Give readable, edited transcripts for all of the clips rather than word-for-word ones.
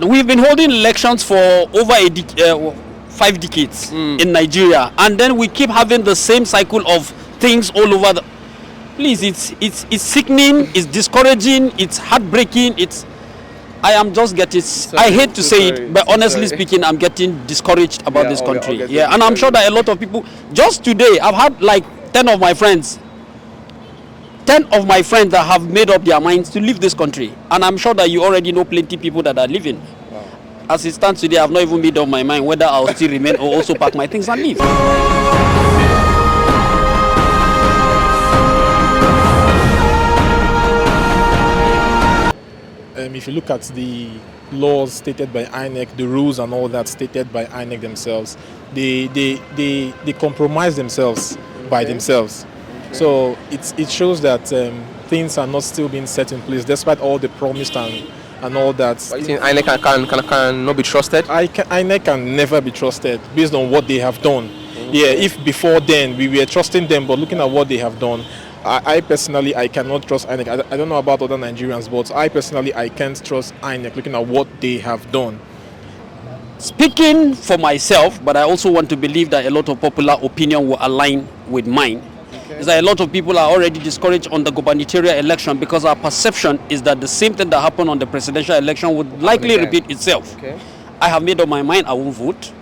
we've been holding elections for over 5 decades in Nigeria, and then we keep having the same cycle of things all over the. Please, it's sickening, it's discouraging, it's heartbreaking. I am just getting. I hate to say it, but honestly speaking, I'm getting discouraged about this country. Yeah, and I'm sure that a lot of people. Just today, I've had like 10 of my friends that have made up their minds to leave this country, and I'm sure that you already know plenty people that are leaving. Wow. As it stands today, I've not even made up my mind whether I'll still remain or also pack my things and leave. If you look at the laws stated by INEC, the rules and all that stated by INEC themselves, they compromise themselves by themselves. So it shows that things are not still being set in place despite all the promised and all that. But you think INEC can not be trusted? INEC can never be trusted based on what they have done. Yeah, if before then we were trusting them, but looking at what they have done, I personally, I cannot trust INEC. I don't know about other Nigerians, but I personally, I can't trust INEC looking at what they have done. Speaking for myself, but I also want to believe that a lot of popular opinion will align with mine, is that a lot of people are already discouraged on the gubernatorial election because our perception is that the same thing that happened on the presidential election would likely repeat itself. I have made up my mind, I won't vote.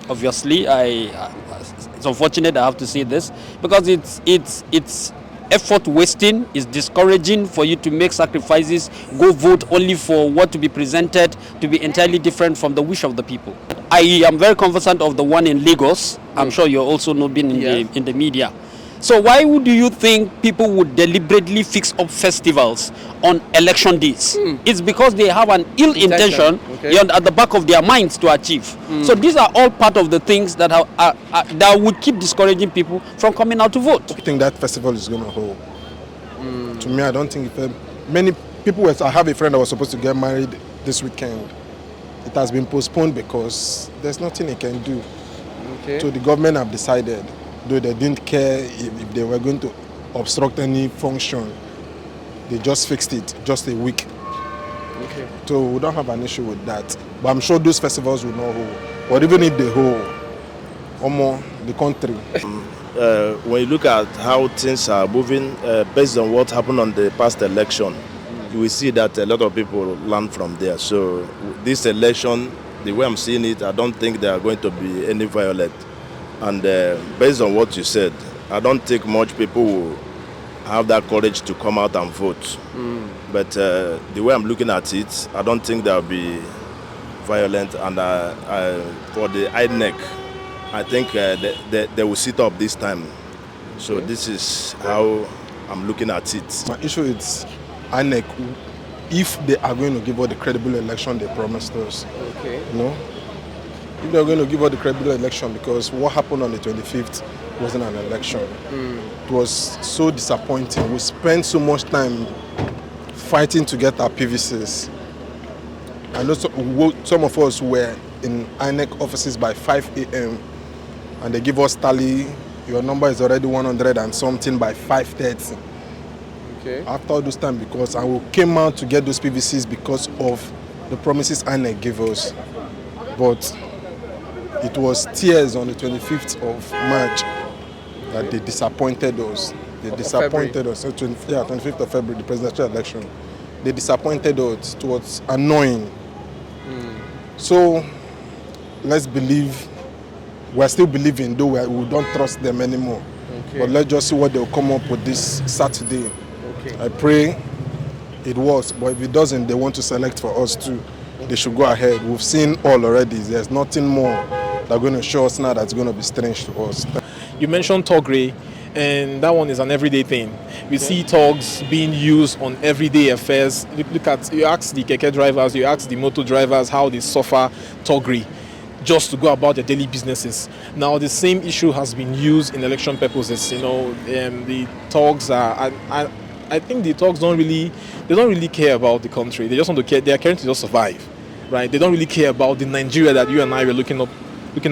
Obviously, it's unfortunate I have to say this, because it's effort wasting, is discouraging for you to make sacrifices, go vote only for what to be presented to be entirely different from the wish of the people. I am very conversant of the one in Lagos. I'm sure you're also not been in the media. So why would you think people would deliberately fix up festivals on election days? It's because they have an ill intention at the back of their minds to achieve. So these are all part of the things that that would keep discouraging people from coming out to vote. I think that festival is going to hold. To me, I don't think many people. I have a friend that was supposed to get married this weekend. It has been postponed because there's nothing he can do. So the government have decided, though they didn't care if they were going to obstruct any function, they just fixed it just a week. So we don't have an issue with that. But I'm sure those festivals will not hold. Or even if they hold, the country. When you look at how things are moving, based on what happened on the past election, you will see that a lot of people learn from there. So this election, the way I'm seeing it, I don't think there are going to be any violence. And based on what you said, I don't think much people will have that courage to come out and vote. But the way I'm looking at it, I don't think there will be violent. And for the INEC, I think they will sit up this time. So this is how I'm looking at it. My issue is INEC, if they are going to give us the credible election they promised us. You know? If they're going to give us the credible election, because what happened on the 25th wasn't an election. It was so disappointing. We spent so much time fighting to get our PVCs. I know some of us were in INEC offices by 5 a.m. and they give us tally, your number is already 100 and something by 5:30. After all this time, because we came out to get those PVCs because of the promises INEC gave us. But it was tears on the 25th of March that they disappointed us. They disappointed us. 25th of February, the presidential election. They disappointed us. It was annoying. So let's believe, we're still believing, though we don't trust them anymore. But let's just see what they'll come up with this Saturday. I pray it works, but if it doesn't, they want to select for us too. They should go ahead. We've seen all already. There's nothing more they're going to show us now that's going to be strange to us. You mentioned Togre, and that one is an everyday thing. We see togs being used on everyday affairs. Look at, you ask the keke drivers, you ask the motor drivers how they suffer Togre just to go about their daily businesses. Now the same issue has been used in election purposes. You know, the togs are. I think the togs don't really care about the country. They just want to care. They are caring to just survive, right? They don't really care about the Nigeria that you and I were looking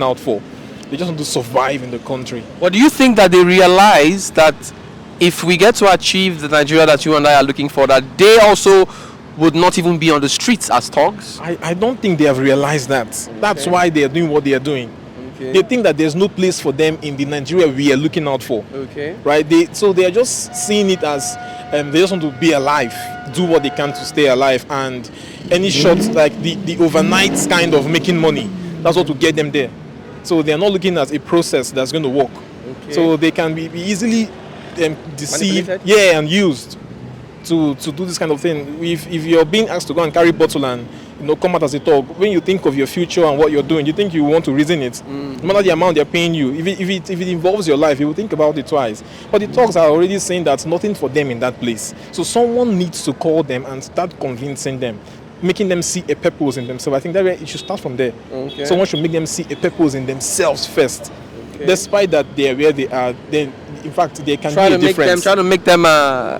out for. They just want to survive in the country. But do you think that they realize that if we get to achieve the Nigeria that you and I are looking for, that they also would not even be on the streets as thugs? I don't think they have realized that. That's why they are doing what they are doing. They think that there's no place for them in the Nigeria we are looking out for. Right? So they are just seeing it as they just want to be alive, do what they can to stay alive, and any shots like the overnight kind of making money, that's what will get them there. So they are not looking at a process that's going to work. So they can be easily deceived, and used to do this kind of thing. If you're being asked to go and carry bottle and come out as a thug, when you think of your future and what you're doing, you think you want to reason it. No matter the amount they're paying you, if it involves your life, you will think about it twice. But the thugs are already saying that nothing for them in that place. So someone needs to call them and start convincing them, making them see a purpose in themselves. I think that it should start from there. Someone should make them see a purpose in themselves first. Despite that they are where they are, then in fact they can be a difference. Try to make them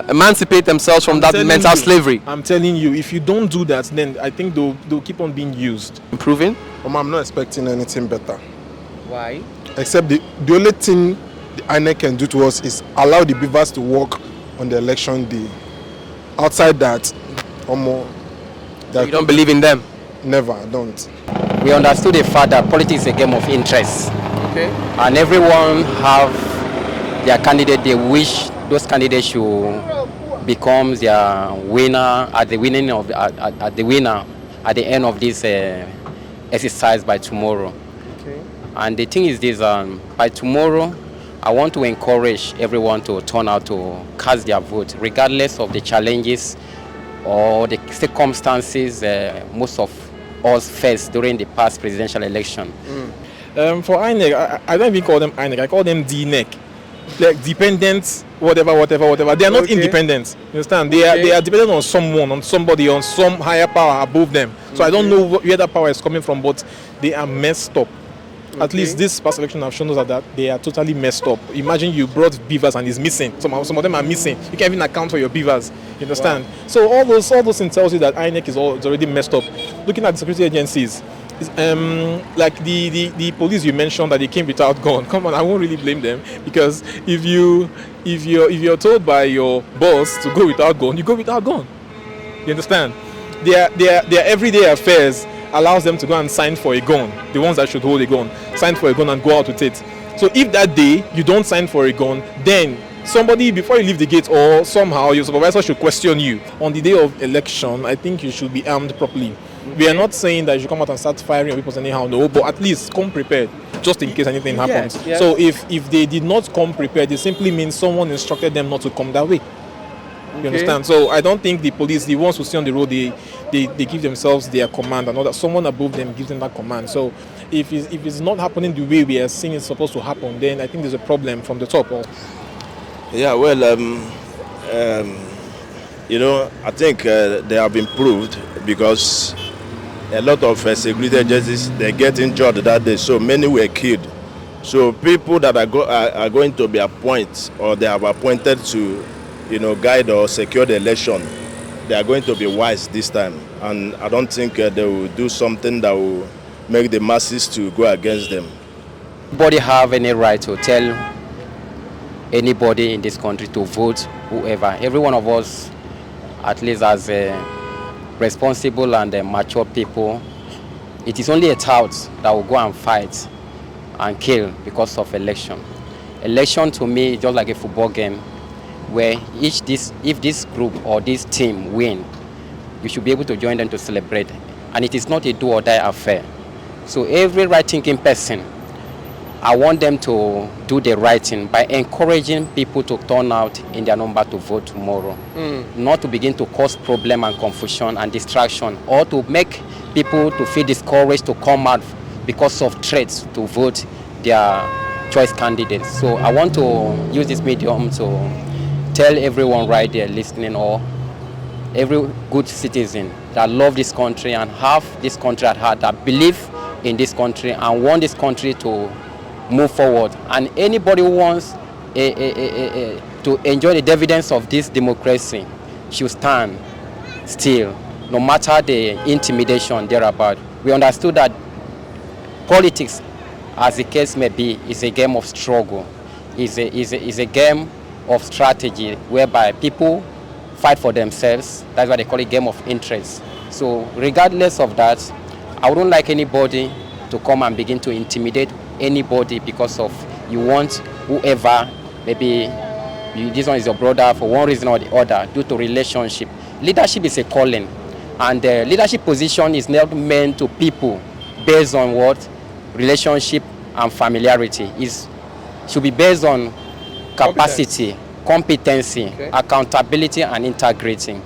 emancipate themselves from that mental slavery. I'm telling you, if you don't do that, then I think they'll keep on being used. Improving? I'm not expecting anything better. Why? Except the only thing the INEC can do to us is allow the beavers to work on the election day. Outside that, you don't believe in them? Never, I don't. We understood the fact that politics is a game of interest. And everyone have their candidate. They wish those candidates should become their winner at the end of this exercise by tomorrow. And the thing is this: by tomorrow, I want to encourage everyone to turn out to cast their vote, regardless of the challenges or the circumstances most of us faced during the past presidential election. For INEC, I don't even call them INEC, I call them DNEC. Like dependent, whatever. They are not independent. You understand? They are dependent on someone, on somebody, on some higher power above them. So I don't know where that power is coming from, but they are messed up. At least this past election have shown us that they are totally messed up. Imagine you brought beavers and it's missing. Some of them are missing. You can't even account for your beavers. You understand? Wow. So all those things tells you that INEC is already messed up. Looking at the security agencies, like the police you mentioned that they came without gun. Come on, I won't really blame them, because if you're told by your boss to go without gun, you go without gun. You understand? Their everyday affairs allows them to go and sign for a gun. The ones that should hold a gun, sign for a gun and go out with it. So if that day you don't sign for a gun, then somebody, before you leave the gate, or somehow your supervisor should question you. On the day of election, I think you should be armed properly. We are not saying that you should come out and start firing on people anyhow, no, but at least come prepared, just in case anything happens. Yes. So if they did not come prepared, it simply means someone instructed them not to come that way. You understand? So I don't think the police, the ones who stay on the road, they give themselves their command, and all that. Someone above them gives them that command. So if it's not happening the way we are seeing it's supposed to happen, then I think there's a problem from the top. Yeah, well, I think they have improved, because a lot of security agencies, they get injured that day, so many were killed. So people that are going to be appointed, or they have appointed to, guide or secure the election, they are going to be wise this time. And I don't think they will do something that will make the masses to go against them. Nobody have any right to tell anybody in this country to vote whoever. Every one of us, at least as responsible and mature people, it is only a tout that will go and fight and kill because of election. Election to me is just like a football game, where if this group or this team win, you should be able to join them to celebrate. And it is not a do or die affair. So every right-thinking person, I want them to do the right thing by encouraging people to turn out in their number to vote tomorrow. Not to begin to cause problem and confusion and distraction, or to make people to feel discouraged to come out because of threats to vote their choice candidates. So I want to use this medium to tell everyone right there listening, or every good citizen that love this country and have this country at heart, that believe in this country and want this country to move forward. And anybody who wants to enjoy the dividends of this democracy should stand still, no matter the intimidation thereabout. We understood that politics, as the case may be, is a game of struggle, is a game of strategy, whereby people fight for themselves. That's why they call it game of interest. So regardless of that, I wouldn't like anybody to come and begin to intimidate anybody because of you want whoever, maybe this one is your brother for one reason or the other, due to relationship. Leadership is a calling, and the leadership position is not meant to people based on what? Relationship and familiarity. Should be based on capacity, competency, accountability, and integrity.